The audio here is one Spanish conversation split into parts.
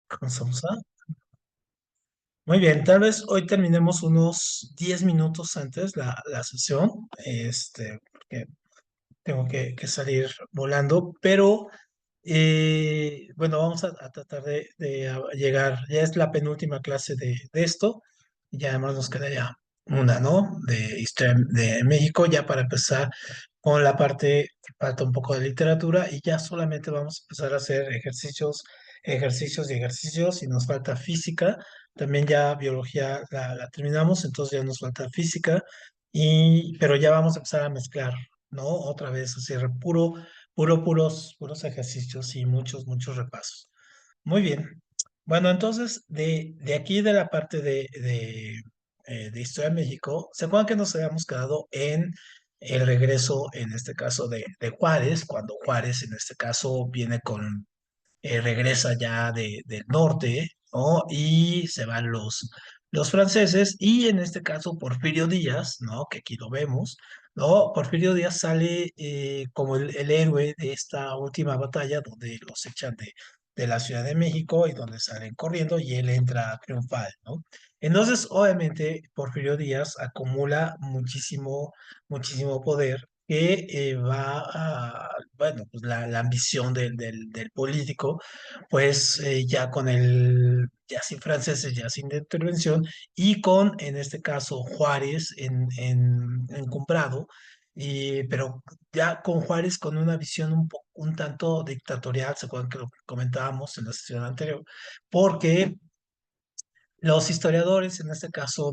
Comenzamos, ¿ah? Muy bien, tal vez hoy terminemos unos 10 minutos antes la sesión, porque tengo que salir volando, pero bueno, vamos a tratar de llegar, ya es la penúltima clase de esto, y además nos queda ya una, ¿no? De historia de México, ya para empezar con la parte que falta un poco de literatura, y ya solamente vamos a empezar a hacer ejercicios y ejercicios, y nos falta física, también ya biología la terminamos, entonces ya nos falta física, pero ya vamos a empezar a mezclar, ¿no? Otra vez, así, puros ejercicios y muchos repasos. Muy bien. Bueno, entonces, de aquí de la parte de Historia de México, ¿se acuerdan que nos habíamos quedado en el regreso, en este caso, de Juárez, cuando Juárez, en este caso, regresa ya del norte, ¿no? Y se van los franceses, y en este caso Porfirio Díaz, ¿no? Que aquí lo vemos, ¿no? Porfirio Díaz sale como el héroe de esta última batalla donde los echan de la Ciudad de México y donde salen corriendo y él entra triunfal, ¿no? Entonces, obviamente, Porfirio Díaz acumula muchísimo poder que va a, bueno, pues la ambición del político, pues ya ya sin franceses, ya sin intervención, y con, en este caso, Juárez encumbrado, pero ya con Juárez con una visión un tanto dictatorial, se acuerdan que lo comentábamos en la sesión anterior, porque los historiadores, en este caso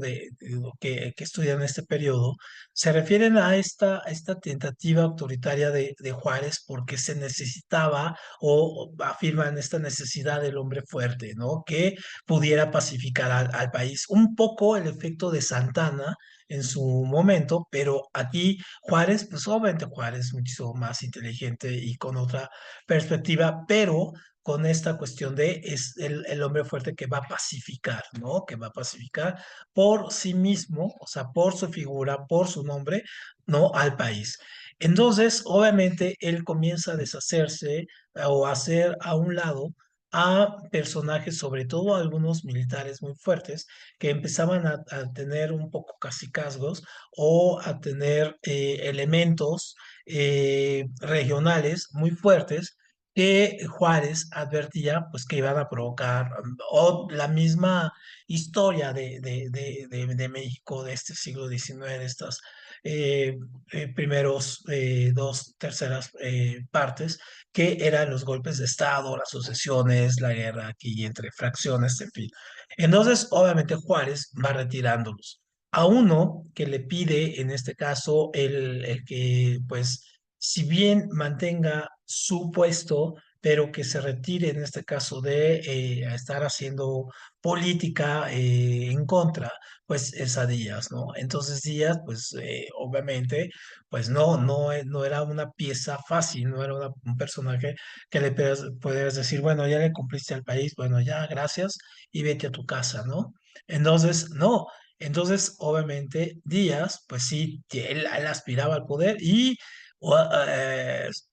que estudian este periodo, se refieren a esta tentativa autoritaria de Juárez porque se necesitaba o afirman esta necesidad del hombre fuerte, ¿no? Que pudiera pacificar al país. Un poco el efecto de Santana en su momento, pero aquí Juárez, pues obviamente Juárez mucho más inteligente y con otra perspectiva, pero con esta cuestión de es el hombre fuerte que va a pacificar, ¿no? Que va a pacificar por sí mismo, o sea, por su figura, por su nombre, ¿no? Al país. Entonces, obviamente, él comienza a deshacerse o a hacer a un lado a personajes, sobre todo algunos militares muy fuertes, que empezaban a tener un poco cacicazgos o a tener elementos regionales muy fuertes que Juárez advertía pues que iban a provocar o la misma historia de México de este siglo XIX, de estas eh, primeros dos terceras partes, que eran los golpes de Estado, las sucesiones, la guerra aquí entre fracciones, en fin. Entonces, obviamente Juárez va retirándolos. A uno que le pide, en este caso, el que pues si bien mantenga su puesto, pero que se retire en este caso de estar haciendo política en contra, pues es a Díaz, ¿no? Entonces Díaz, pues obviamente, pues no era una pieza fácil, no era un personaje que le pudieras decir, bueno, ya le cumpliste al país, bueno, ya, gracias, y vete a tu casa, ¿no? Entonces, no. Entonces, obviamente, Díaz, pues sí, que él aspiraba al poder y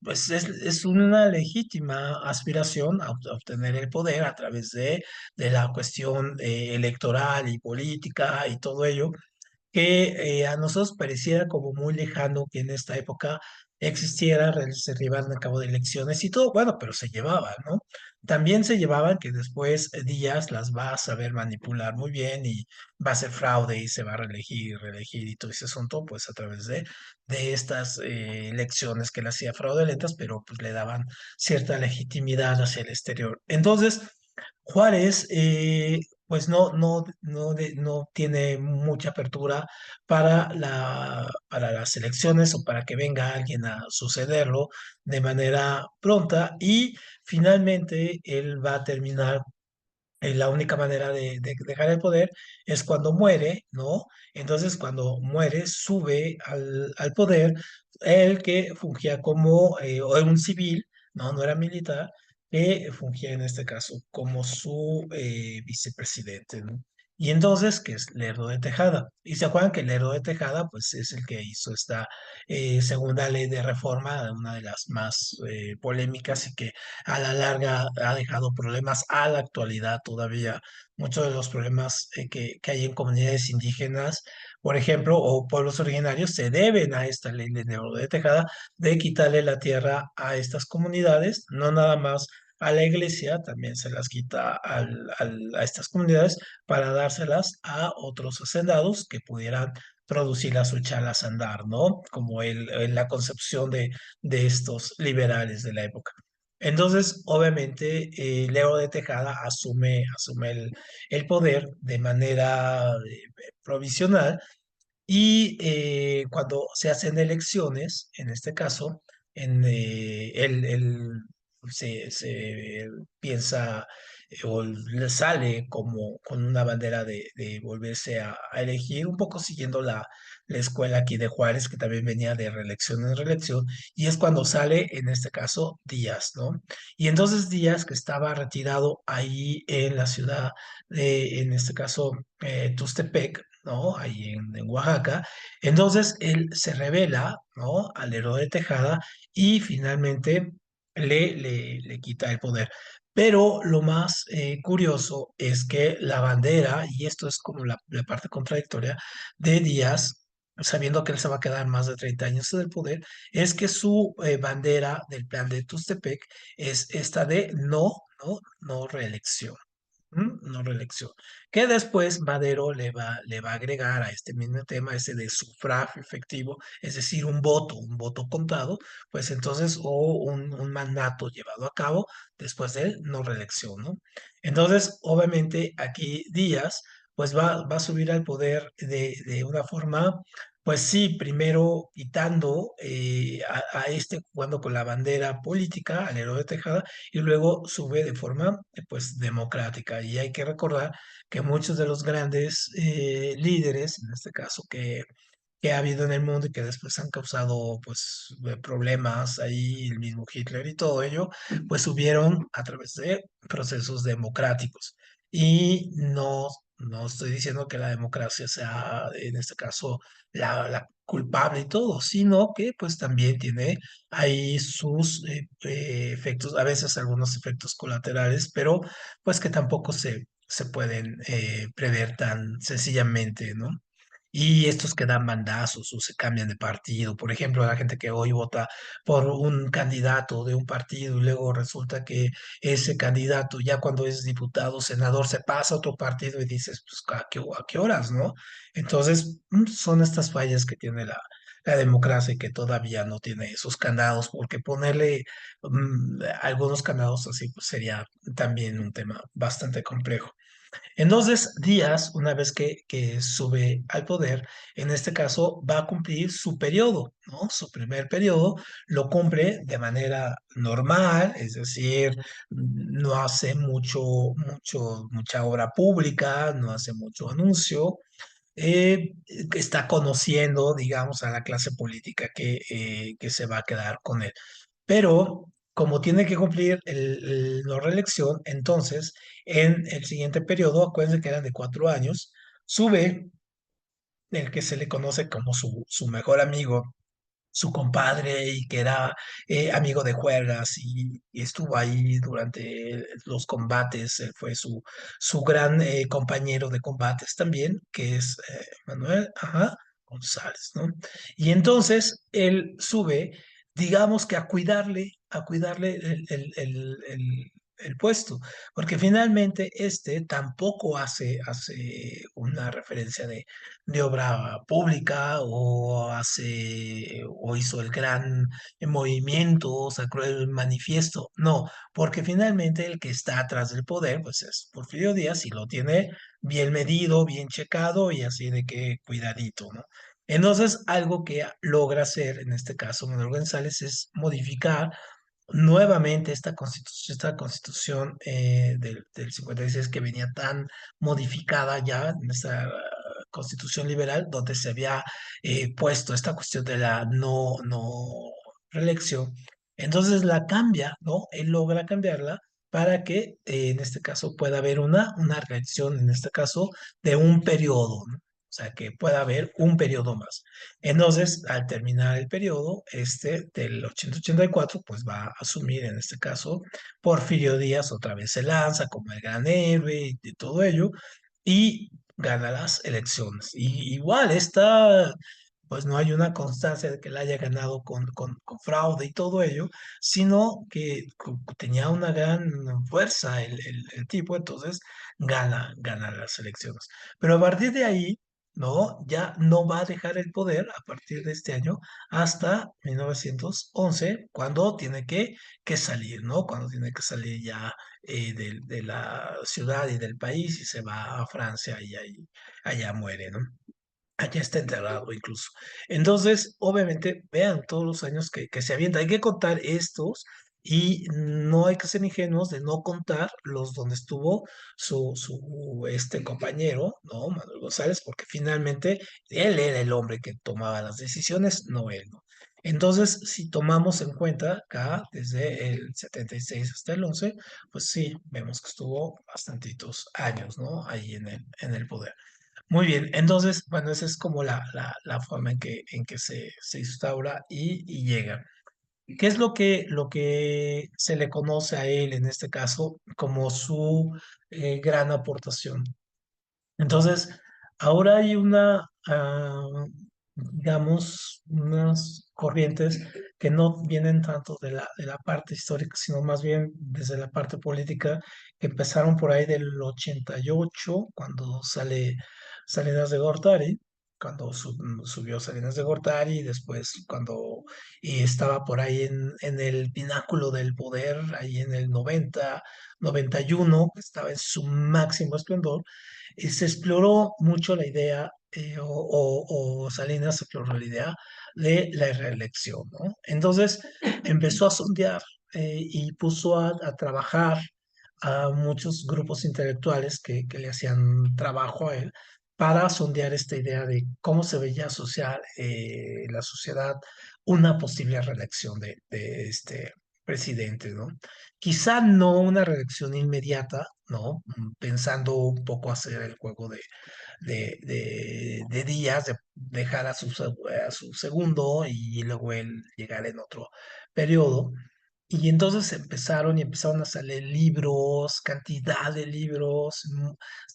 pues es una legítima aspiración a obtener el poder a través de la cuestión electoral y política y todo ello, que a nosotros pareciera como muy lejano que en esta época existiera, se llevaran a cabo de elecciones y todo, bueno, pero se llevaban, ¿no? También se llevaban que después Díaz las va a saber manipular muy bien y va a hacer fraude y se va a reelegir y todo ese asunto, pues a través de estas elecciones que le hacía fraudulentas, pero pues le daban cierta legitimidad hacia el exterior. Entonces, Juárez, pues no tiene mucha apertura para las elecciones o para que venga alguien a sucederlo de manera pronta, y finalmente él va a terminar. La única manera de dejar el poder es cuando muere, ¿no? Entonces, cuando muere, sube al poder el que fungía como, o era un civil, ¿no? No era militar, que fungía en este caso como su vicepresidente, ¿no? Y entonces, que es Lerdo de Tejada. Y se acuerdan que Lerdo de Tejada, pues es el que hizo esta segunda ley de reforma, una de las más polémicas y que a la larga ha dejado problemas a la actualidad todavía. Muchos de los problemas que hay en comunidades indígenas, por ejemplo, o pueblos originarios, se deben a esta ley de Lerdo de Tejada de quitarle la tierra a estas comunidades, no nada más a la iglesia, también se las quita a estas comunidades para dárselas a otros hacendados que pudieran producirlas o echarlas a andar, ¿no? Como en la concepción de estos liberales de la época. Entonces, obviamente, Leo de Tejada asume el poder de manera provisional y cuando se hacen elecciones, en este caso, él se piensa o le sale como con una bandera de volverse a elegir, un poco siguiendo la escuela aquí de Juárez, que también venía de reelección en reelección, y es cuando sale, en este caso, Díaz, ¿no? Y entonces Díaz, que estaba retirado ahí en la ciudad en este caso, Tustepec, ¿no? Ahí en Oaxaca. Entonces él se revela, ¿no? Al héroe de Tejada y finalmente le quita el poder. Pero lo más curioso es que la bandera, y esto es como la parte contradictoria de Díaz, sabiendo que él se va a quedar más de 30 años en el poder, es que su bandera del plan de Tustepec es esta de no reelección. No reelección. Que después Madero le va a agregar a este mismo tema, ese de sufragio efectivo, es decir, un voto contado, pues entonces, o un mandato llevado a cabo después de no reelección, ¿no? Entonces, obviamente, aquí Díaz, pues va a subir al poder de una forma, pues sí, primero quitando a este, jugando con la bandera política, al héroe de Tejada, y luego sube de forma pues democrática. Y hay que recordar que muchos de los grandes líderes, en este caso que ha habido en el mundo y que después han causado pues problemas ahí, el mismo Hitler y todo ello, pues subieron a través de procesos democráticos. Y no estoy diciendo que la democracia sea, en este caso, la culpable y todo, sino que pues también tiene ahí sus efectos, a veces algunos efectos colaterales, pero pues que tampoco se pueden prever tan sencillamente, ¿no? Y estos que dan bandazos o se cambian de partido. Por ejemplo, la gente que hoy vota por un candidato de un partido y luego resulta que ese candidato ya cuando es diputado, senador, se pasa a otro partido y dices, pues, ¿a qué horas, no? Entonces, son estas fallas que tiene la democracia y que todavía no tiene esos candados, porque ponerle algunos candados así pues, sería también un tema bastante complejo. Entonces, Díaz, una vez que sube al poder, en este caso va a cumplir su periodo, ¿no? Su primer periodo lo cumple de manera normal, es decir, no hace mucha obra pública, no hace mucho anuncio, eh, está conociendo, digamos, a la clase política que se va a quedar con él. Pero como tiene que cumplir la reelección, entonces en el siguiente periodo, acuérdense que eran de 4 años, sube el que se le conoce como su mejor amigo, su compadre y que era amigo de juergas y estuvo ahí durante los combates, él fue su gran compañero de combates también, que es Manuel, ajá, González, ¿no? Y entonces él sube, digamos que a cuidarle el puesto, porque finalmente este tampoco hace una referencia de obra pública o hizo el gran movimiento, sacó el manifiesto. No, porque finalmente el que está atrás del poder, pues es Porfirio Díaz y lo tiene bien medido, bien checado y así de que cuidadito, ¿no? Entonces, algo que logra hacer, en este caso Manuel González, es modificar nuevamente esta constitución del 56 que venía tan modificada ya, en esta constitución liberal, donde se había puesto esta cuestión de la no reelección. Entonces la cambia, ¿no? Él logra cambiarla para que en este caso pueda haber una reacción, en este caso, de un periodo, ¿no? O sea, que pueda haber un periodo más. Entonces, al terminar el periodo, este del 80-84, pues va a asumir en este caso Porfirio Díaz otra vez se lanza como el gran héroe y todo ello, y gana las elecciones. Y igual está, pues no hay una constancia de que la haya ganado con fraude y todo ello, sino que tenía una gran fuerza el tipo, entonces gana las elecciones. Pero a partir de ahí, ¿no? Ya no va a dejar el poder a partir de este año hasta 1911, cuando tiene que salir, ¿no? Cuando tiene que salir ya de la ciudad y del país y se va a Francia y ahí, allá muere, ¿no? Allá está enterrado incluso. Entonces, obviamente, vean todos los años que se avienta. Hay que contar estos y no hay que ser ingenuos de no contar los donde estuvo su compañero, ¿no? Manuel González, porque finalmente él era el hombre que tomaba las decisiones, no él, ¿no? Entonces, si tomamos en cuenta acá, desde el 76 hasta el 11, pues sí, vemos que estuvo bastantitos años, ¿no? Ahí en el poder. Muy bien, entonces, bueno, esa es como la forma en que se instaura y llega. ¿Qué es lo que se le conoce a él en este caso como su gran aportación? Entonces, ahora hay digamos, unas corrientes que no vienen tanto de la parte histórica, sino más bien desde la parte política, que empezaron por ahí del 88, cuando sale Salinas de Gortari, cuando subió Salinas de Gortari, y después cuando estaba por ahí en el pináculo del poder, ahí en el 90, 91, estaba en su máximo esplendor, se exploró mucho la idea, o Salinas exploró la idea de la reelección, ¿no? Entonces empezó a sondear y puso a trabajar a muchos grupos intelectuales que le hacían trabajo a él para sondear esta idea de cómo se veía social en la sociedad una posible reelección de este presidente, ¿no? Quizá no una reelección inmediata, ¿no? Pensando un poco hacer el juego de días, de dejar a su segundo y luego él llegar en otro periodo. Y entonces empezaron a salir libros, cantidad de libros,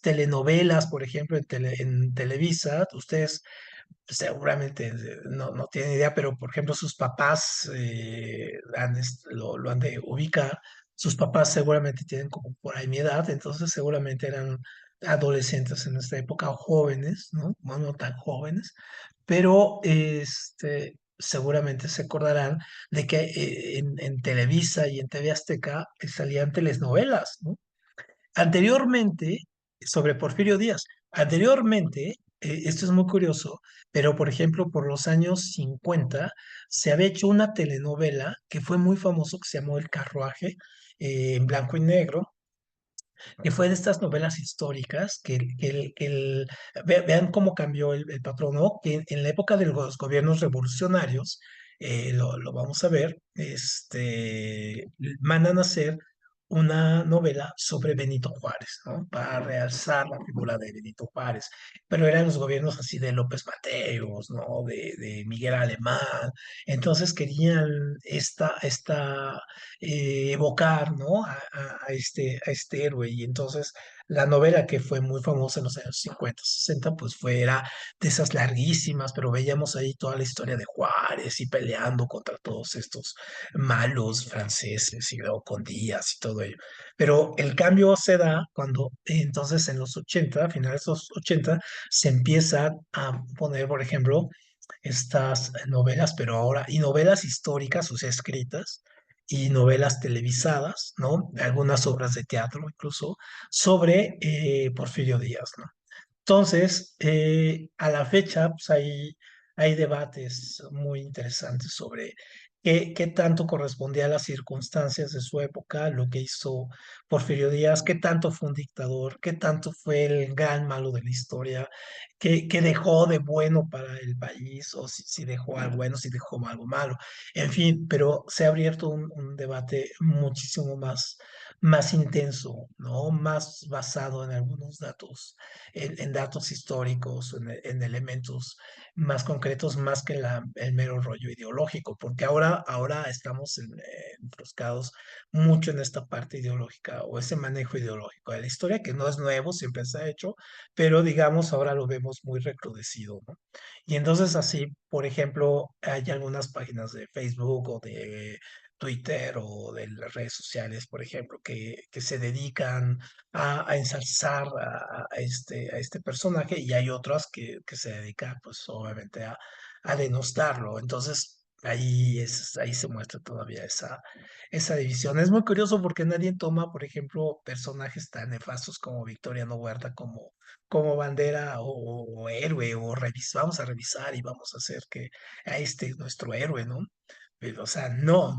telenovelas, por ejemplo, en Televisa. Ustedes seguramente no tienen idea, pero por ejemplo sus papás lo han de ubicar. Sus papás seguramente tienen como por ahí mi edad, entonces seguramente eran adolescentes en esta época o jóvenes, ¿no? Bueno, no tan jóvenes, pero seguramente se acordarán de que en Televisa y en TV Azteca salían telenovelas, ¿no? Anteriormente, sobre Porfirio Díaz, anteriormente, esto es muy curioso, pero por ejemplo, por los años 50 se había hecho una telenovela que fue muy famoso, que se llamó El Carruaje, en blanco y negro, que fue de estas novelas históricas vean cómo cambió el patrón, ¿no? Que en la época de los gobiernos revolucionarios, lo vamos a ver, mandan a hacer una novela sobre Benito Juárez, ¿no? Para realzar la figura de Benito Juárez. Pero eran los gobiernos así de López Mateos, ¿no? De Miguel Alemán. Entonces querían evocar, ¿no? A este héroe. Y entonces la novela que fue muy famosa en los años 50, 60, pues era de esas larguísimas, pero veíamos ahí toda la historia de Juárez y peleando contra todos estos malos franceses y luego con Díaz y todo ello. Pero el cambio se da cuando entonces en los 80, finales de los 80, se empiezan a poner, por ejemplo, estas novelas, pero ahora, y novelas históricas, o sea, escritas, y novelas televisadas, ¿no? Algunas obras de teatro incluso, sobre Porfirio Díaz, ¿no? Entonces, a la fecha, pues hay debates muy interesantes sobre qué tanto correspondía a las circunstancias de su época, lo que hizo Porfirio Díaz, qué tanto fue un dictador, qué tanto fue el gran malo de la historia, qué dejó de bueno para el país, o si dejó algo bueno, si dejó algo malo. En fin, pero se ha abierto un debate muchísimo más intenso, ¿no? Más basado en algunos datos, en datos históricos, en elementos más concretos, más que el mero rollo ideológico, porque ahora estamos enfroscados mucho en esta parte ideológica o ese manejo ideológico de la historia, que no es nuevo, siempre se ha hecho, pero digamos ahora lo vemos muy recrudecido, ¿no? Y entonces así, por ejemplo, hay algunas páginas de Facebook o de Twitter o de las redes sociales, por ejemplo, que se dedican a ensalzar a este personaje y hay otras que se dedican, pues obviamente, a denostarlo. Entonces, ahí se muestra todavía esa división. Es muy curioso porque nadie toma, por ejemplo, personajes tan nefastos como Victoriano Huerta como bandera o héroe o vamos a revisar y vamos a hacer que a este nuestro héroe, ¿no? Pero, o sea, no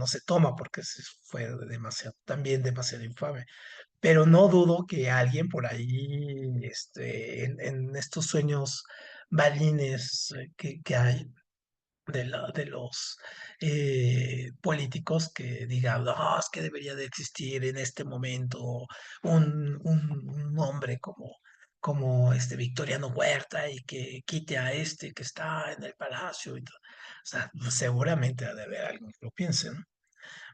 se toma porque fue demasiado, también demasiado infame. Pero no dudo que alguien por ahí, en estos sueños balines que hay de los políticos que digan, no, es que debería de existir en este momento un hombre como este Victoriano Huerta y que quite a este que está en el palacio y todo. O sea, pues, seguramente ha de haber alguien que lo piense, ¿no?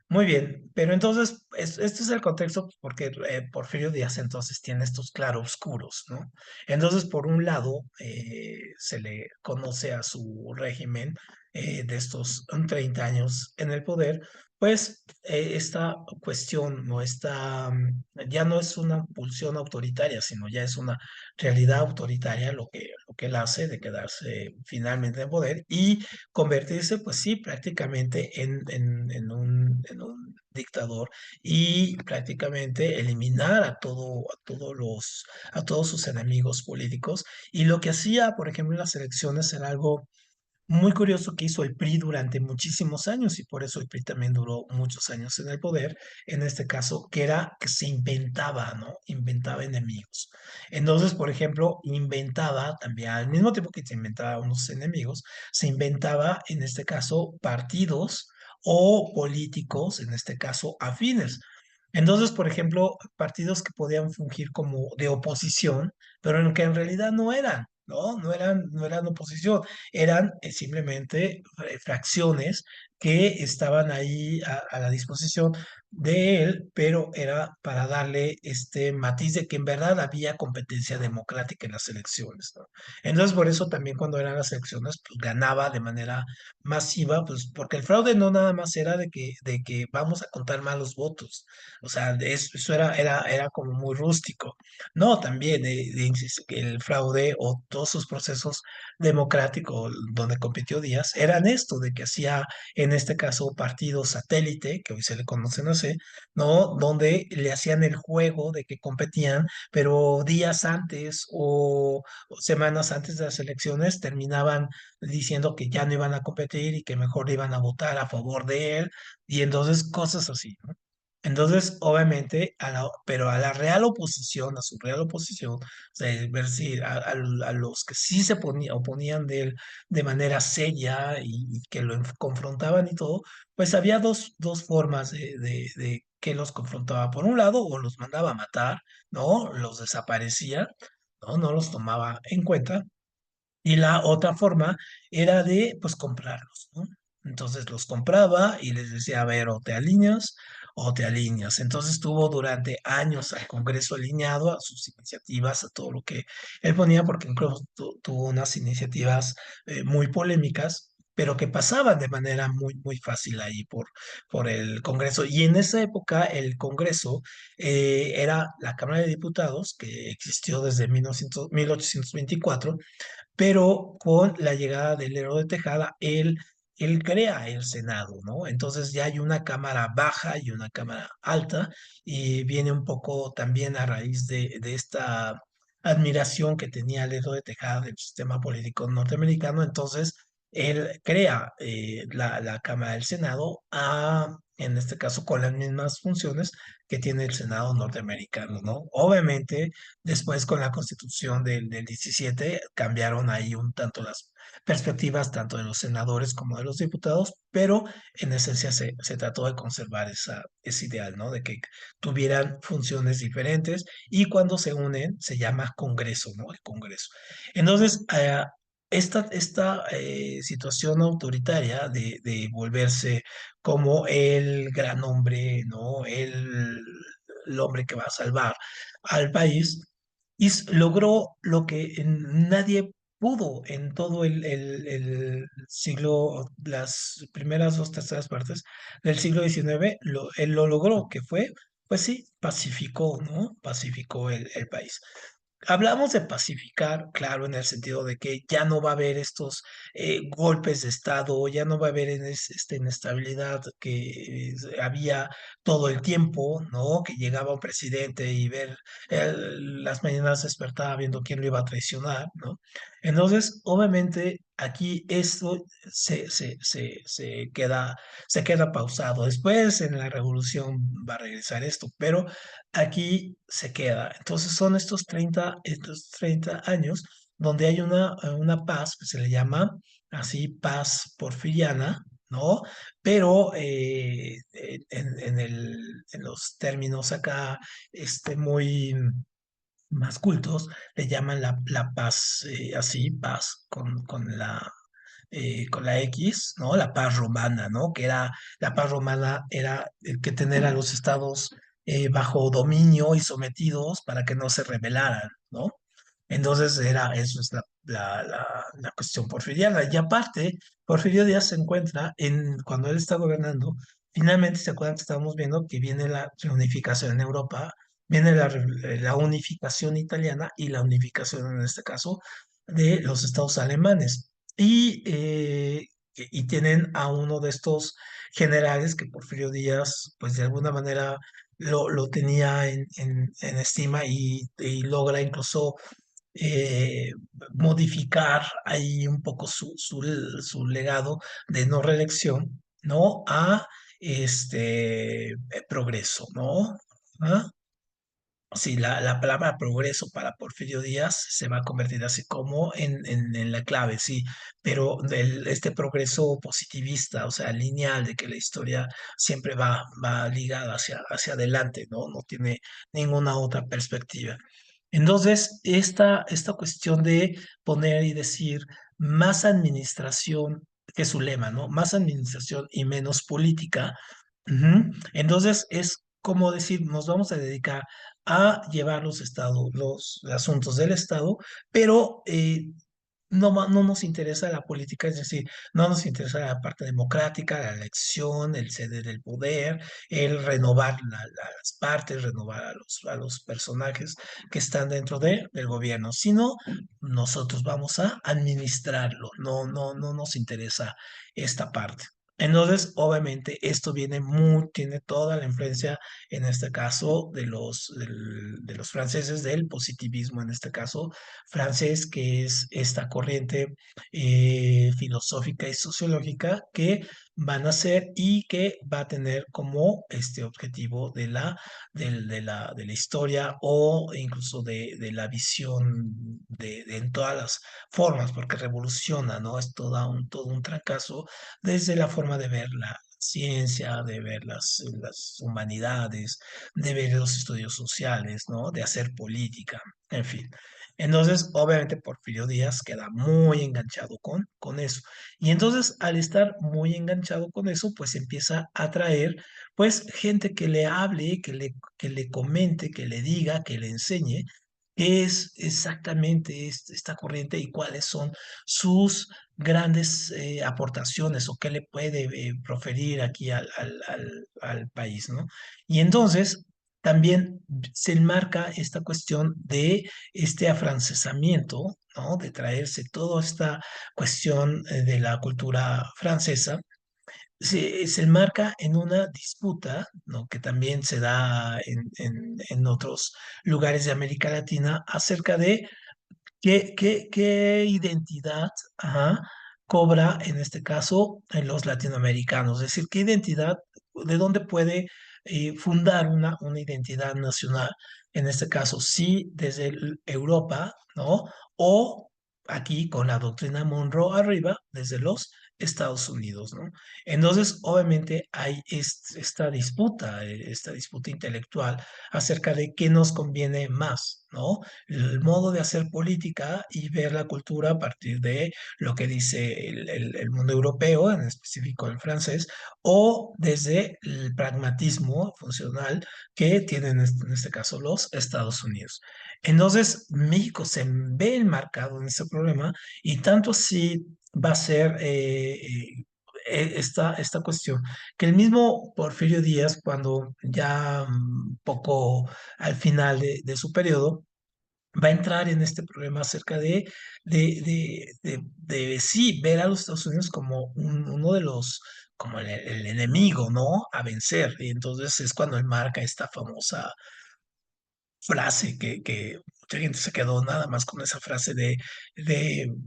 Muy bien, pero entonces, este es el contexto porque Porfirio Díaz entonces tiene estos claroscuros, ¿no? Entonces, por un lado, se le conoce a su régimen de estos 30 años en el poder, pues esta cuestión, no está, ya no es una pulsión autoritaria, sino ya es una realidad autoritaria lo que él hace de quedarse finalmente en poder y convertirse, pues sí, prácticamente en un dictador y prácticamente eliminar a todos sus enemigos políticos. Y lo que hacía, por ejemplo, en las elecciones era algo muy curioso que hizo el PRI durante muchísimos años y por eso el PRI también duró muchos años en el poder, en este caso, que era que se inventaba, ¿no? Inventaba enemigos. Entonces, por ejemplo, inventaba también, al mismo tiempo que se inventaba unos enemigos, se inventaba, en este caso, partidos o políticos, en este caso, afines. Entonces, por ejemplo, partidos que podían fungir como de oposición, pero en que en realidad no eran, ¿no? No eran oposición, eran simplemente fracciones que estaban ahí a la disposición de él, pero era para darle este matiz de que en verdad había competencia democrática en las elecciones, ¿no? Entonces, por eso también cuando eran las elecciones, pues ganaba de manera masiva, pues porque el fraude no nada más era de que vamos a contar malos votos, o sea, eso era como muy rústico. No, también que el fraude o todos sus procesos democráticos donde compitió Díaz eran esto, de que hacía en este caso partidos satélite, que hoy se le conocen así, ¿no? Donde le hacían el juego de que competían, pero días antes o semanas antes de las elecciones terminaban diciendo que ya no iban a competir y que mejor iban a votar a favor de él, y entonces cosas así, ¿no? Entonces, obviamente, pero a la real oposición, a su real oposición, o sea, es decir, a los que sí oponían de él de manera seria y que lo confrontaban y todo, pues había dos formas de que los confrontaba. Por un lado, o los mandaba a matar, ¿no? Los desaparecía, ¿no? No los tomaba en cuenta. Y la otra forma era de, pues, comprarlos, ¿no? Entonces los compraba y les decía, a ver, o te alineas o te alineas. Entonces tuvo durante años al Congreso alineado a sus iniciativas, a todo lo que él ponía, porque incluso tuvo unas iniciativas muy polémicas, pero que pasaban de manera muy fácil ahí por el Congreso. Y en esa época el Congreso era la Cámara de Diputados, que existió desde 1824, pero con la llegada del Héroe de Tejada, él crea el Senado, ¿no? Entonces ya hay una cámara baja y una cámara alta, y viene un poco también a raíz de esta admiración que tenía el Héroe de Tejada del sistema político norteamericano. Entonces, él crea la Cámara del Senado, en este caso con las mismas funciones que tiene el Senado norteamericano, ¿no? Obviamente, después con la constitución del 17 cambiaron ahí un tanto perspectivas tanto de los senadores como de los diputados, pero en esencia se trató de conservar ese ideal, ¿no? De que tuvieran funciones diferentes y cuando se unen se llama Congreso, ¿no? El Congreso. Entonces, esta situación autoritaria de volverse como el gran hombre, ¿no? El hombre que va a salvar al país, y logró lo que nadie pudo en todo el siglo, las primeras dos terceras partes del siglo XIX, él lo logró, que fue, pues sí, pacificó, ¿no? Pacificó el país. Hablamos de pacificar, claro, en el sentido de que ya no va a haber estos golpes de Estado, ya no va a haber esta inestabilidad que había todo el tiempo, ¿no? Que llegaba un presidente y ver las mañanas despertaba viendo quién lo iba a traicionar, ¿no? Entonces, obviamente, aquí esto se queda pausado. Después, en la revolución va a regresar esto, pero aquí se queda. Entonces son estos 30 años donde hay una paz que se le llama así paz porfiriana, ¿no? Pero en los términos acá muy más cultos le llaman la paz, así, paz con la X, ¿no? La paz romana, ¿no? La paz romana era el que tener a los estados bajo dominio y sometidos para que no se rebelaran, ¿no? Entonces eso es la cuestión porfiriana. Y aparte, Porfirio Díaz se encuentra cuando él está gobernando, finalmente se acuerdan que estábamos viendo que viene la reunificación en Europa, viene la unificación italiana y la unificación en este caso de los estados alemanes. Y tienen a uno de estos generales que Porfirio Díaz, pues de alguna manera lo tenía en estima y logra incluso eh, modificar ahí un poco su legado de no reelección, ¿no? A progreso, ¿no? ¿Ah? Sí, la palabra progreso para Porfirio Díaz se va a convertir así como en la clave, sí, pero este progreso positivista, o sea, lineal, de que la historia siempre va ligada hacia adelante, ¿no? No tiene ninguna otra perspectiva. Entonces, esta cuestión de poner y decir más administración, que es su lema, ¿no? Más administración y menos política. Ujú. Entonces, es como decir, nos vamos a dedicar a llevar los asuntos del Estado, pero no nos interesa la política, es decir, no nos interesa la parte democrática, la elección, el ceder el poder, el renovar las partes, renovar a los personajes que están dentro del gobierno, sino nosotros vamos a administrarlo, no nos interesa esta parte. Entonces, obviamente, esto tiene toda la influencia, en este caso, de los franceses, del positivismo, en este caso, francés, que es esta corriente filosófica y sociológica que van a ser y que va a tener como este objetivo de la historia o incluso de la visión en todas las formas, porque revoluciona, ¿no? Es todo un fracaso desde la forma de ver la ciencia, de ver las humanidades, de ver los estudios sociales, ¿no? De hacer política, en fin. Entonces, obviamente, Porfirio Díaz queda muy enganchado con eso. Y entonces, al estar muy enganchado con eso, pues empieza a atraer, pues, gente que le hable, que le comente, que le diga, que le enseñe qué es exactamente esta corriente y cuáles son sus grandes aportaciones o qué le puede proferir aquí al país, ¿no? Y entonces también se enmarca esta cuestión de este afrancesamiento, ¿no? De traerse toda esta cuestión de la cultura francesa. Se enmarca en una disputa, ¿no? Que también se da en otros lugares de América Latina acerca de qué identidad, ajá, cobra en este caso en los latinoamericanos. Es decir, qué identidad, de dónde puede fundar una identidad nacional. En este caso, sí, desde Europa, ¿no? O aquí con la doctrina Monroe arriba, desde los Estados Unidos, ¿no? Entonces, obviamente hay esta disputa intelectual acerca de qué nos conviene más, ¿no? El modo de hacer política y ver la cultura a partir de lo que dice el mundo europeo, en específico el francés, o desde el pragmatismo funcional que tienen en este caso los Estados Unidos. Entonces, México se ve enmarcado en ese problema y tanto así va a ser esta cuestión, que el mismo Porfirio Díaz, cuando ya poco al final de su periodo, va a entrar en este problema acerca de sí, ver a los Estados Unidos como uno de los, como el enemigo, ¿no? A vencer. Y entonces es cuando él marca esta famosa frase que mucha gente se quedó nada más con esa frase de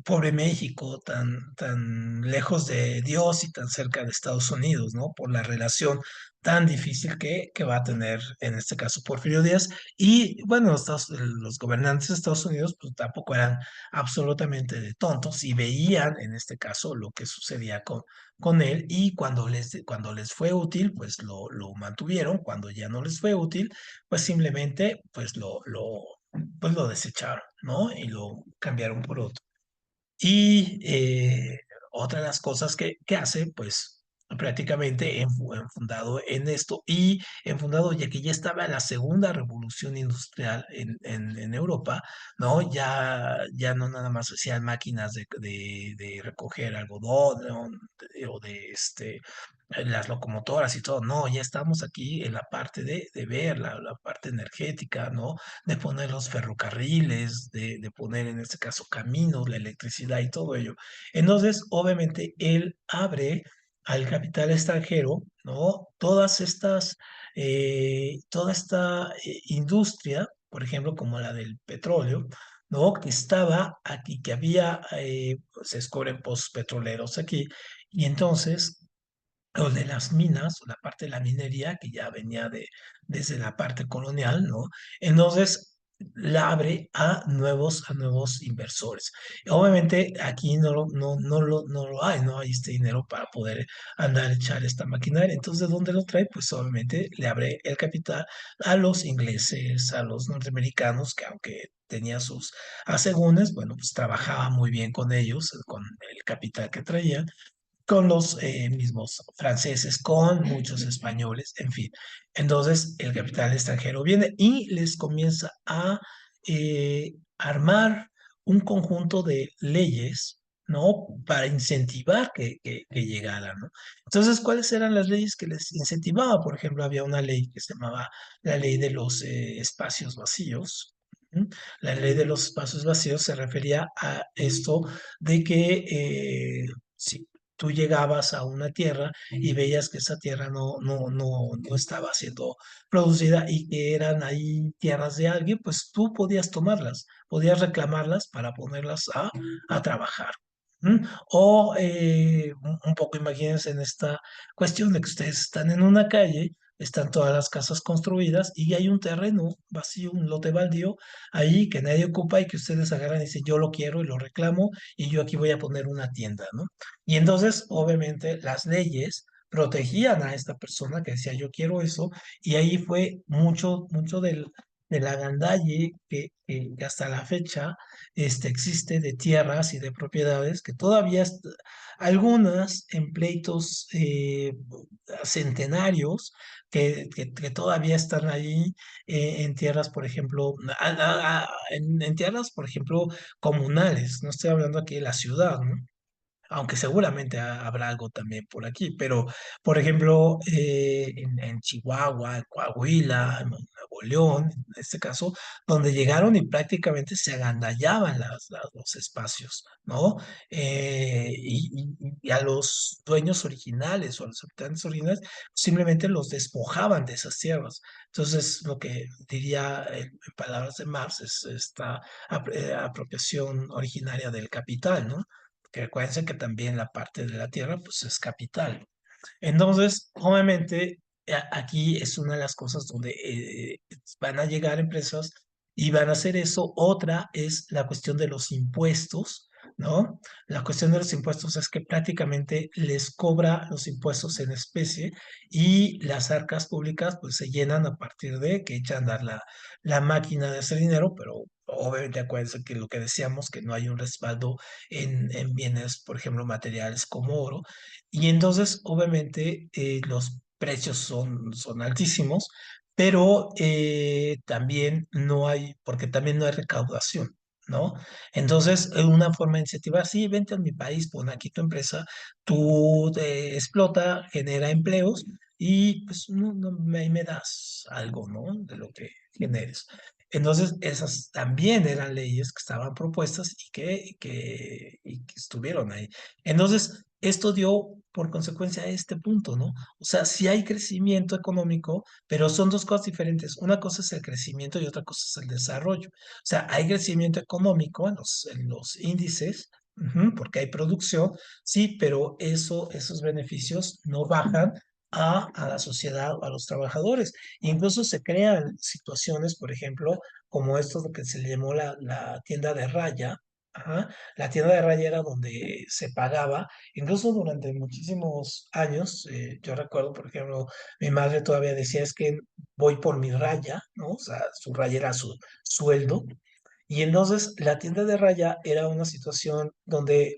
pobre México, tan lejos de Dios y tan cerca de Estados Unidos, ¿no? Por la relación tan difícil que va a tener en este caso Porfirio Díaz. Y bueno, los gobernantes de Estados Unidos pues tampoco eran absolutamente de tontos y veían en este caso lo que sucedía con él y cuando les fue útil, pues lo mantuvieron, cuando ya no les fue útil, pues simplemente pues pues lo desecharon, ¿no? Y lo cambiaron por otro. Y otra de las cosas que hace, pues prácticamente enfundado en esto y enfundado ya que ya estaba la segunda revolución industrial en Europa, ¿no? Ya no nada más hacían máquinas de recoger algodón, ¿no? O de las locomotoras y todo, no, ya estamos aquí en la parte de ver la parte energética, ¿no? De poner los ferrocarriles, de poner en este caso caminos, la electricidad y todo ello. Entonces, obviamente, él abre al capital extranjero, ¿no? Toda esta industria, por ejemplo, como la del petróleo, ¿no? Que estaba aquí, que había, se descubren pozos petroleros aquí, y entonces o de las minas, o la parte de la minería que ya venía desde la parte colonial, ¿no? Entonces la abre a nuevos inversores. Obviamente aquí no lo hay, no hay este dinero para poder andar a echar esta maquinaria. Entonces, ¿de dónde lo trae? Pues obviamente le abre el capital a los ingleses, a los norteamericanos, que aunque tenía sus asegúnes, bueno, pues trabajaba muy bien con ellos, con el capital que traían con los mismos franceses, con muchos españoles, en fin. Entonces, el capital extranjero viene y les comienza a armar un conjunto de leyes, ¿no? Para incentivar que llegaran, ¿no? Entonces, ¿cuáles eran las leyes que les incentivaba? Por ejemplo, había una ley que se llamaba la ley de los espacios vacíos. ¿Mm? La ley de los espacios vacíos se refería a esto de que si tú llegabas a una tierra y veías que esa tierra no estaba siendo producida y que eran ahí tierras de alguien, pues tú podías tomarlas, podías reclamarlas para ponerlas a trabajar. ¿Mm? O un poco imagínense en esta cuestión de que ustedes están en una calle, están todas las casas construidas y hay un terreno vacío, un lote baldío ahí que nadie ocupa y que ustedes agarran y dicen yo lo quiero y lo reclamo y yo aquí voy a poner una tienda, ¿no? Y entonces, obviamente, las leyes protegían a esta persona que decía, yo quiero eso, y ahí fue mucho de la gandalle que hasta la fecha existe de tierras y de propiedades que todavía, algunas en pleitos centenarios, que todavía están ahí en tierras, por ejemplo, en tierras, por ejemplo, comunales, no estoy hablando aquí de la ciudad, ¿no? Aunque seguramente habrá algo también por aquí, pero por ejemplo, en Chihuahua, en Coahuila, en Nuevo León, en este caso, donde llegaron y prácticamente se agandallaban los espacios, ¿no? Y a los dueños originales o a los habitantes originales simplemente los despojaban de esas tierras. Entonces, lo que diría en palabras de Marx es esta apropiación originaria del capital, ¿no? Que recuérdense que también la parte de la tierra pues es capital. Entonces, obviamente, aquí es una de las cosas donde van a llegar empresas y van a hacer eso. Otra es la cuestión de los impuestos, ¿no? La cuestión de los impuestos es que prácticamente les cobra los impuestos en especie y las arcas públicas pues se llenan a partir de que echan a andar la máquina de hacer dinero, pero obviamente acuérdense que lo que decíamos, que no hay un respaldo en bienes, por ejemplo, materiales como oro, y entonces obviamente los precios son altísimos, pero también no hay, porque también no hay recaudación. ¿No? Entonces, una forma de incentivar, sí, vente a mi país, pon aquí tu empresa, tú te explota, genera empleos y pues ahí me das algo, ¿no? De lo que generes. Entonces, esas también eran leyes que estaban propuestas y que estuvieron ahí. Entonces, esto dio por consecuencia este punto, ¿no? O sea, sí hay crecimiento económico, pero son dos cosas diferentes. Una cosa es el crecimiento y otra cosa es el desarrollo. O sea, hay crecimiento económico en los índices, porque hay producción, sí, pero esos beneficios no bajan a la sociedad o a los trabajadores. Incluso se crean situaciones, por ejemplo, como esto lo que se le llamó la tienda de raya. Ajá. La tienda de raya era donde se pagaba, incluso durante muchísimos años, yo recuerdo, por ejemplo, mi madre todavía decía, es que voy por mi raya, ¿no? O sea, su raya era su sueldo. Y entonces la tienda de raya era una situación donde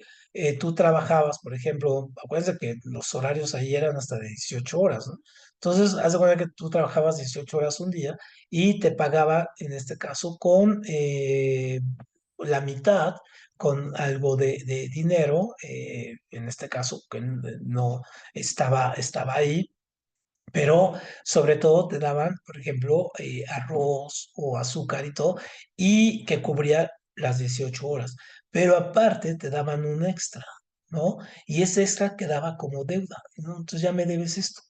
tú trabajabas, por ejemplo, acuérdense que los horarios ahí eran hasta de 18 horas, ¿no? Entonces, haz de cuenta que tú trabajabas 18 horas un día y te pagaba, en este caso, con la mitad, con algo de dinero, en este caso, que no estaba ahí, pero sobre todo te daban, por ejemplo, arroz o azúcar y todo, y que cubría las 18 horas. Pero aparte te daban un extra, ¿no? Y ese extra quedaba como deuda, ¿no? Entonces ya me debes esto.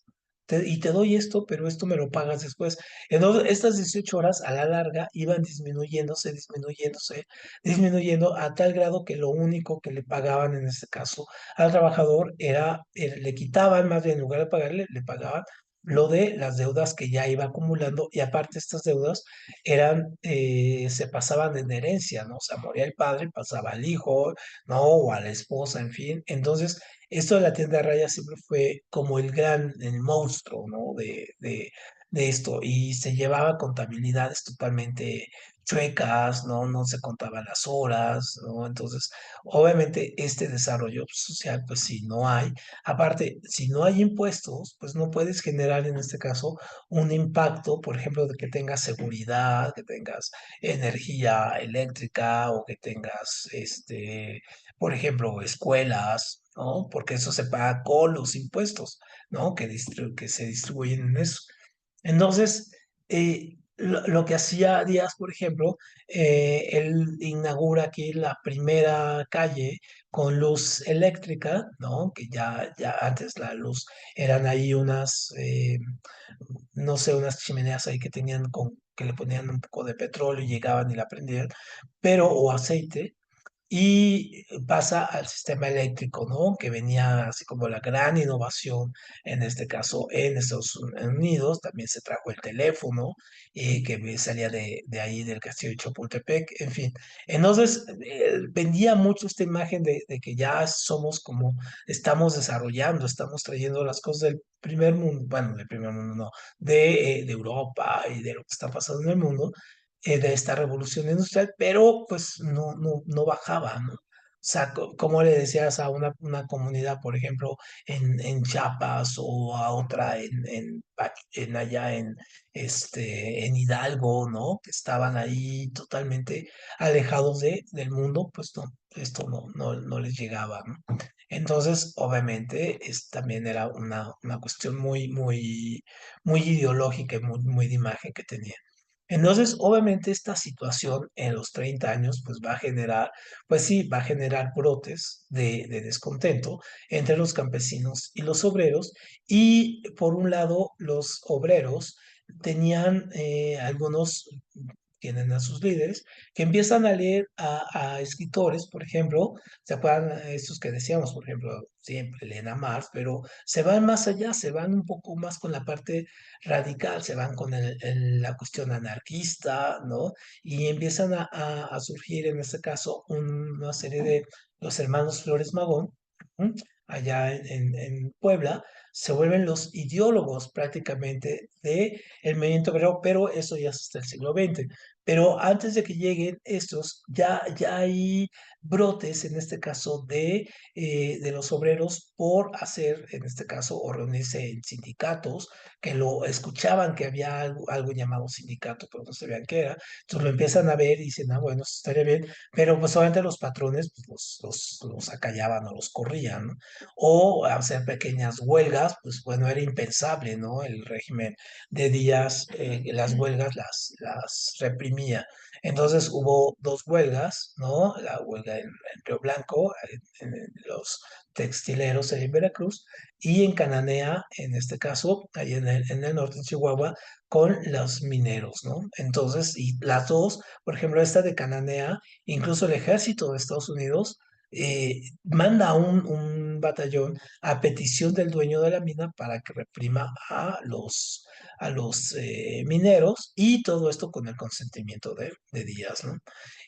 Y te doy esto, pero esto me lo pagas después. Entonces, estas 18 horas a la larga iban disminuyendo a tal grado que lo único que le pagaban en este caso al trabajador le quitaban, más bien en lugar de pagarle, le pagaban lo de las deudas que ya iba acumulando y aparte estas deudas se pasaban en herencia, ¿no? O sea, moría el padre, pasaba al hijo, ¿no? O a la esposa, en fin. Entonces, esto de la tienda de rayas siempre fue como el monstruo, ¿no? De esto y se llevaba contabilidades totalmente chuecas, ¿no? No se contaban las horas, ¿no? Entonces, obviamente, este desarrollo social, pues si no hay. Aparte, si no hay impuestos, pues no puedes generar en este caso un impacto, por ejemplo, de que tengas seguridad, que tengas energía eléctrica o que tengas, por ejemplo, escuelas, ¿no? Porque eso se paga con los impuestos, ¿no? Que se distribuyen en eso. Entonces, lo que hacía Díaz, por ejemplo, él inaugura aquí la primera calle con luz eléctrica, ¿no? Que ya antes la luz eran ahí no sé, unas chimeneas ahí que le ponían un poco de petróleo y llegaban y la prendían, o aceite, y pasa al sistema eléctrico, ¿no? Que venía así como la gran innovación, en este caso en Estados Unidos, también se trajo el teléfono, que salía de ahí del castillo de Chapultepec, en fin. Entonces, vendía mucho esta imagen de que ya somos como, estamos desarrollando, estamos trayendo las cosas del primer mundo, bueno, del primer mundo no, de Europa y de lo que está pasando en el mundo, de esta revolución industrial, pero pues no bajaba, ¿no? O sea, como le decías a una comunidad, por ejemplo, en Chiapas o a otra allá en Hidalgo, ¿no? Que estaban ahí totalmente alejados del mundo, pues no, esto no les llegaba, ¿no? Entonces, obviamente, también era una cuestión muy ideológica y muy de imagen que tenía. Entonces, obviamente, esta situación en los 30 años, pues va a generar, pues sí, va a generar brotes de descontento entre los campesinos y los obreros. Y por un lado, los obreros tenían algunos tienen a sus líderes, que empiezan a leer a escritores, por ejemplo, ¿se acuerdan estos que decíamos, por ejemplo, siempre leen a Marx, pero se van más allá, se van un poco más con la parte radical, se van con la cuestión anarquista, ¿no? Y empiezan a surgir, en este caso, una serie de los hermanos Flores Magón, ¿m? Allá en Puebla, se vuelven los ideólogos prácticamente de el movimiento obrero, pero eso ya es hasta el siglo XX. Pero antes de que lleguen estos, ya hay brotes, en este caso, de los obreros por hacer, en este caso, o reunirse en sindicatos, que lo escuchaban que había algo llamado sindicato, pero no sabían qué era. Entonces lo empiezan a ver y dicen, ah, bueno, eso estaría bien, pero pues obviamente los patrones pues, los acallaban o los corrían, ¿no? O hacer pequeñas huelgas, pues bueno, era impensable, ¿no? El régimen de Díaz, las huelgas las reprimía. Entonces hubo dos huelgas, ¿no? La huelga en Río Blanco, en los textileros en Veracruz, y en Cananea, en este caso, ahí en el norte de Chihuahua, con los mineros, ¿no? Entonces, y las dos, por ejemplo, esta de Cananea, incluso el ejército de Estados Unidos manda un batallón a petición del dueño de la mina para que reprima a los mineros y todo esto con el consentimiento de Díaz, ¿no?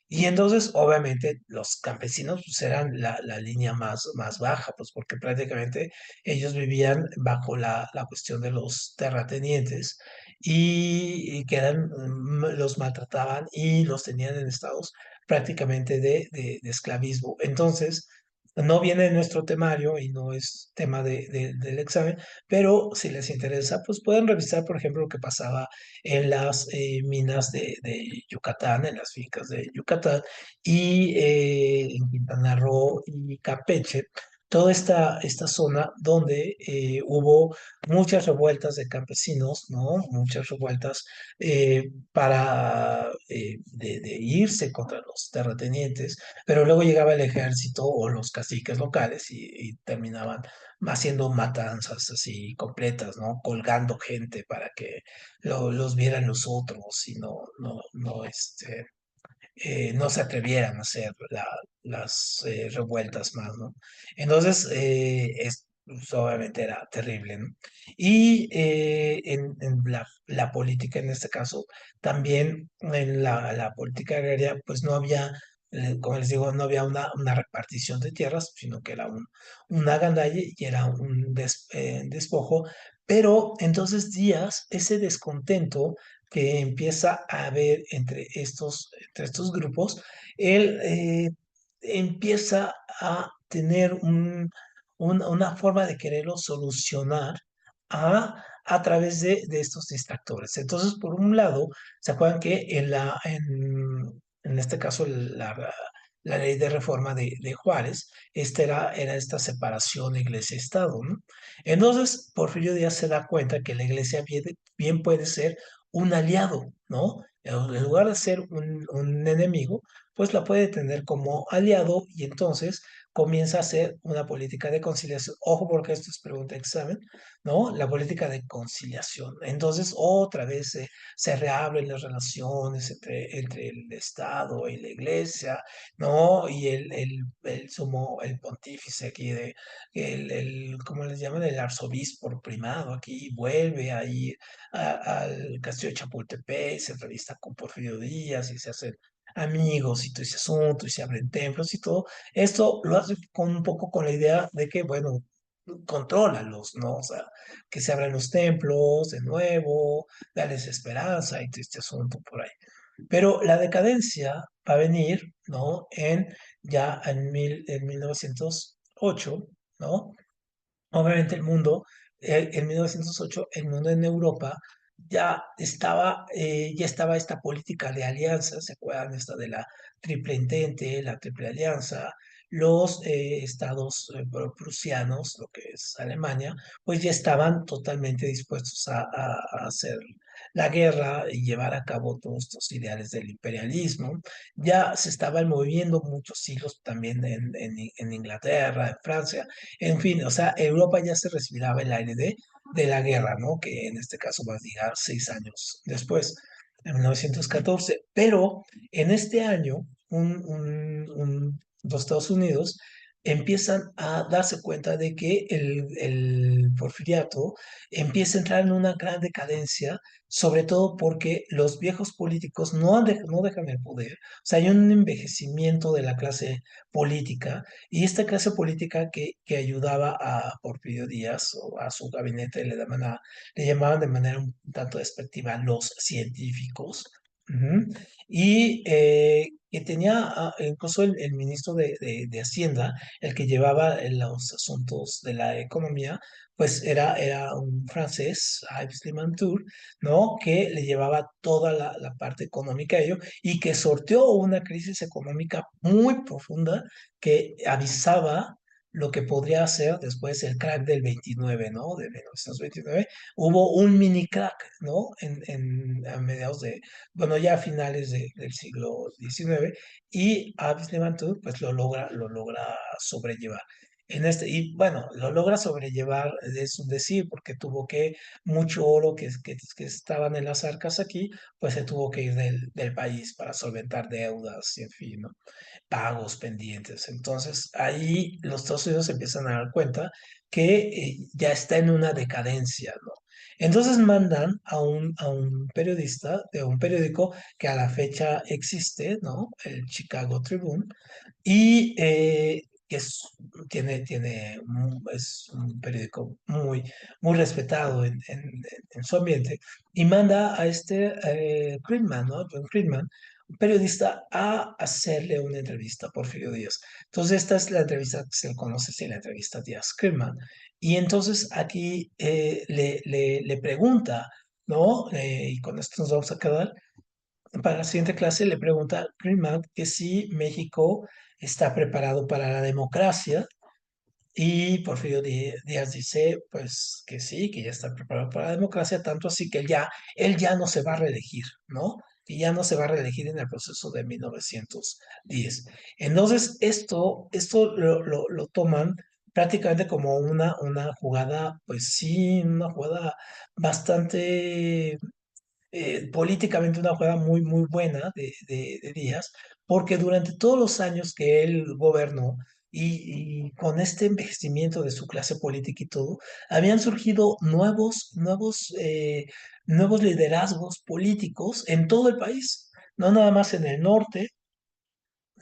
Y entonces, obviamente, los campesinos pues, eran la línea más baja, pues porque prácticamente ellos vivían bajo la cuestión de los terratenientes y que los maltrataban y los tenían en estados prácticamente de esclavismo. Entonces, no viene en nuestro temario y no es tema del examen, pero si les interesa, pues pueden revisar, por ejemplo, lo que pasaba en las minas de Yucatán, en las fincas de Yucatán y en Quintana Roo y Campeche, toda esta zona donde hubo muchas revueltas de campesinos, ¿no? Muchas revueltas de irse contra los terratenientes, pero luego llegaba el ejército o los caciques locales y terminaban haciendo matanzas así completas, ¿no? Colgando gente para que los vieran los otros y no se atrevieran a hacer las revueltas más, ¿no? Entonces, pues, obviamente era terrible, ¿no? Y en la política, en este caso, también en la política agraria, pues no había, como les digo, no había una repartición de tierras, sino que era una gandalle y era un despojo. Pero entonces Díaz, ese descontento que empieza a haber entre estos grupos, él empieza a tener una forma de quererlo solucionar a través de estos distractores. Entonces, por un lado, ¿se acuerdan que en este caso la ley de reforma de Juárez, era esta separación iglesia-estado, ¿no? Entonces, Porfirio Díaz se da cuenta que la iglesia bien puede ser un aliado, ¿no? En lugar de ser un enemigo, pues la puede tener como aliado y entonces comienza a hacer una política de conciliación. Ojo, porque esto es pregunta de examen, ¿no? La política de conciliación. Entonces, otra vez se reabren las relaciones entre el Estado y la Iglesia, ¿no? Y el pontífice aquí ¿cómo les llaman? El arzobispo primado aquí vuelve ahí al castillo de Chapultepec, se entrevista con Porfirio Díaz y se hacen amigos y todo ese asunto y se abren templos y todo. Esto lo hace un poco con la idea de que, bueno, contrólalos, ¿no? O sea, que se abran los templos de nuevo, darles esperanza y todo este asunto por ahí. Pero la decadencia va a venir, ¿no? Ya en 1908, ¿no? Obviamente en 1908, el mundo en Europa ya estaba esta política de alianzas, ¿se acuerdan? Esta de la triple entente, la triple alianza, los estados prusianos, lo que es Alemania, pues ya estaban totalmente dispuestos a hacer la guerra y llevar a cabo todos estos ideales del imperialismo. Ya se estaban moviendo muchos siglos también en Inglaterra, en Francia, en fin, o sea, Europa ya se respiraba el aire de la guerra, ¿no? Que en este caso va a llegar 6 años después. en 1914. Pero en este año, los Estados Unidos empiezan a darse cuenta de que el porfiriato empieza a entrar en una gran decadencia, sobre todo porque los viejos políticos no dejan el poder. O sea, hay un envejecimiento de la clase política y esta clase política que ayudaba a Porfirio Díaz o a su gabinete le llamaban de manera un tanto despectiva los científicos. Ujú. Y que tenía incluso el ministro de Hacienda, el que llevaba los asuntos de la economía, pues era un francés, Yves Limantour, ¿no? Que le llevaba toda la parte económica a ello y que sorteó una crisis económica muy profunda que avisaba lo que podría ser después el crack del 29, ¿no? De 1929. Hubo un mini crack, ¿no? A mediados bueno, ya a finales del siglo XIX, y Avis Levantur, pues lo logra sobrellevar. Y bueno, lo logra sobrellevar, es un decir, porque tuvo mucho oro que estaban en las arcas aquí, pues se tuvo que ir del país para solventar deudas y en fin, ¿no? Pagos pendientes. Entonces, ahí los Estados Unidos se empiezan a dar cuenta que ya está en una decadencia, ¿no? Entonces mandan a un periodista de un periódico que a la fecha existe, ¿no? El Chicago Tribune, y que es un periódico muy respetado en su ambiente, y manda a este Friedman, ¿no? John Friedman, un periodista, a hacerle una entrevista a Porfirio Díaz. Entonces, esta es la entrevista que se le conoce, sí, la entrevista Díaz-Friedman. Y entonces aquí le pregunta, ¿no? Y con esto nos vamos a quedar. Para la siguiente clase le pregunta a Friedman que si México está preparado para la democracia, y Porfirio Díaz dice, pues que sí, que ya está preparado para la democracia, tanto así que él ya no se va a reelegir, ¿no? Que ya no se va a reelegir en el proceso de 1910. Entonces, esto lo toman prácticamente como una jugada, pues sí, una jugada bastante políticamente una jugada muy buena de Díaz, porque durante todos los años que él gobernó y con este envejecimiento de su clase política y todo, habían surgido nuevos liderazgos políticos en todo el país, no nada más en el norte,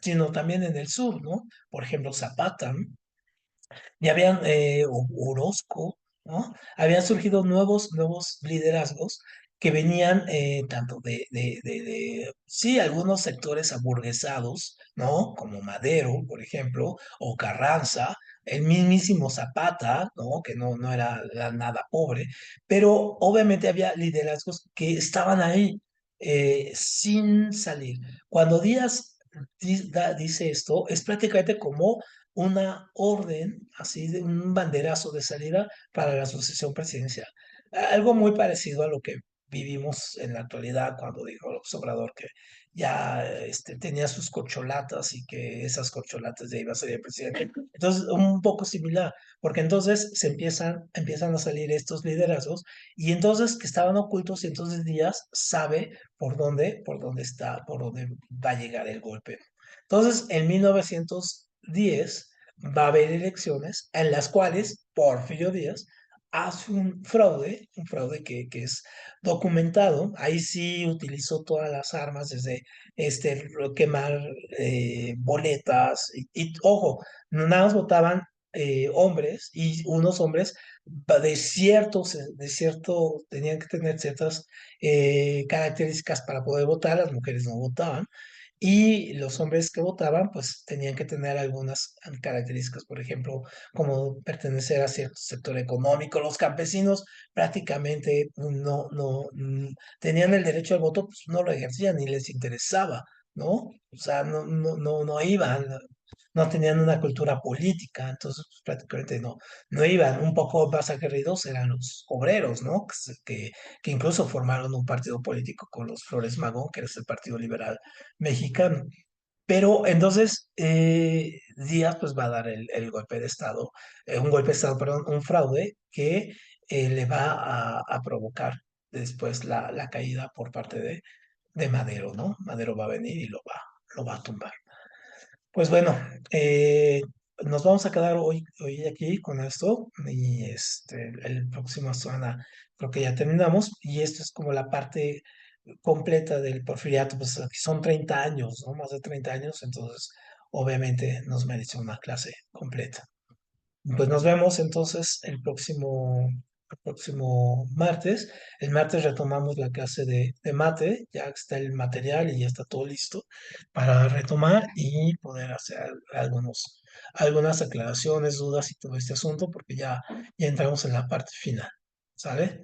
sino también en el sur, ¿no? Por ejemplo, Zapata, ¿no? Ya habían Orozco, ¿no? Habían surgido nuevos liderazgos que venían tanto sí, algunos sectores aburguesados, ¿no? Como Madero, por ejemplo, o Carranza, el mismísimo Zapata, ¿no? Que no era nada pobre, pero obviamente había liderazgos que estaban ahí sin salir. Cuando Díaz dice esto, es prácticamente como una orden, así de un banderazo de salida para la sucesión presidencial. Algo muy parecido a lo que vivimos en la actualidad cuando dijo López Obrador que ya tenía sus corcholatas y que esas corcholatas ya iba a ser el presidente. Entonces, un poco similar, porque entonces empiezan a salir estos liderazgos y entonces que estaban ocultos y entonces Díaz sabe por dónde va a llegar el golpe. Entonces, en 1910 va a haber elecciones en las cuales Porfirio Díaz hace un fraude que es documentado. Ahí sí utilizó todas las armas, desde quemar boletas, ojo, no nada más votaban hombres, y unos hombres tenían que tener ciertas características para poder votar, las mujeres no votaban, y los hombres que votaban, pues tenían que tener algunas características, por ejemplo, como pertenecer a cierto sector económico. Los campesinos prácticamente tenían el derecho al voto, pues no lo ejercían ni les interesaba, ¿no? O sea, no iban, no tenían una cultura política, entonces pues, prácticamente no iban. Un poco más aguerridos eran los obreros, ¿no? Que incluso formaron un partido político con los Flores Magón, que es el Partido Liberal Mexicano. Pero entonces Díaz pues va a dar el golpe de Estado, un golpe de Estado, perdón, un fraude que le va a provocar después la caída por parte de Madero, ¿no? Madero va a venir y lo va a tumbar. Pues bueno, nos vamos a quedar hoy aquí con esto y el próximo semana creo que ya terminamos y esto es como la parte completa del porfiriato, pues aquí son 30 años, ¿no? Más de 30 años, entonces obviamente nos merece una clase completa. Pues nos vemos entonces el próximo martes. El martes retomamos la clase de mate, ya está el material y ya está todo listo para retomar y poder hacer algunas aclaraciones, dudas y todo este asunto, porque ya entramos en la parte final. ¿Sale?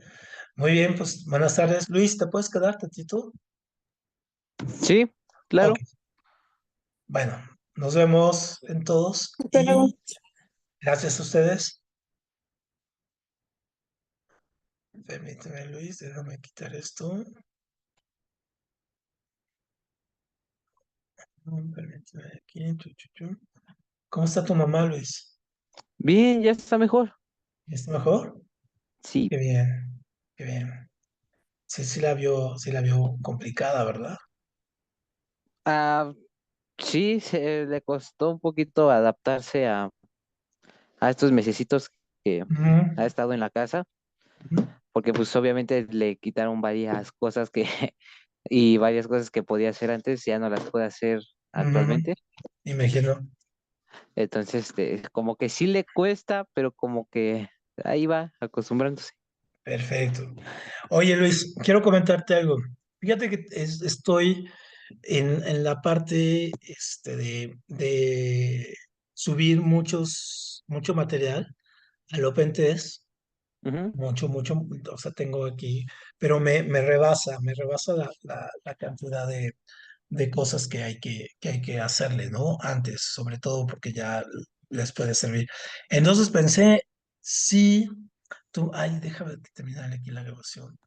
Muy bien, pues buenas tardes. Luis, ¿te puedes quedar tantito? Sí, Ok, claro. bueno, nos vemos en todos Hasta luego. y gracias a ustedes. Permíteme, Luis, déjame quitar esto. Permíteme aquí. ¿Cómo está tu mamá, Luis? Bien, ya está mejor. ¿Está mejor? Sí. Qué bien, qué bien. Sí, sí la vio complicada, ¿verdad? Ah, sí, se le costó un poquito adaptarse a estos mesecitos que Ujú, ha estado en la casa, ujú, porque pues obviamente le quitaron varias cosas que y varias cosas que podía hacer antes, ya no las puede hacer ujú. actualmente. Imagino. Entonces, como que sí le cuesta, pero como que ahí va acostumbrándose. Perfecto. Oye, Luis, quiero comentarte algo. Fíjate que estoy en la parte de subir mucho material al OpenTest. Ujú. Mucho, o sea, tengo aquí, pero me rebasa la cantidad de cosas que hay que hacerle, ¿no? Antes, sobre todo porque ya les puede servir. Entonces pensé, sí, ay, déjame terminar aquí la grabación.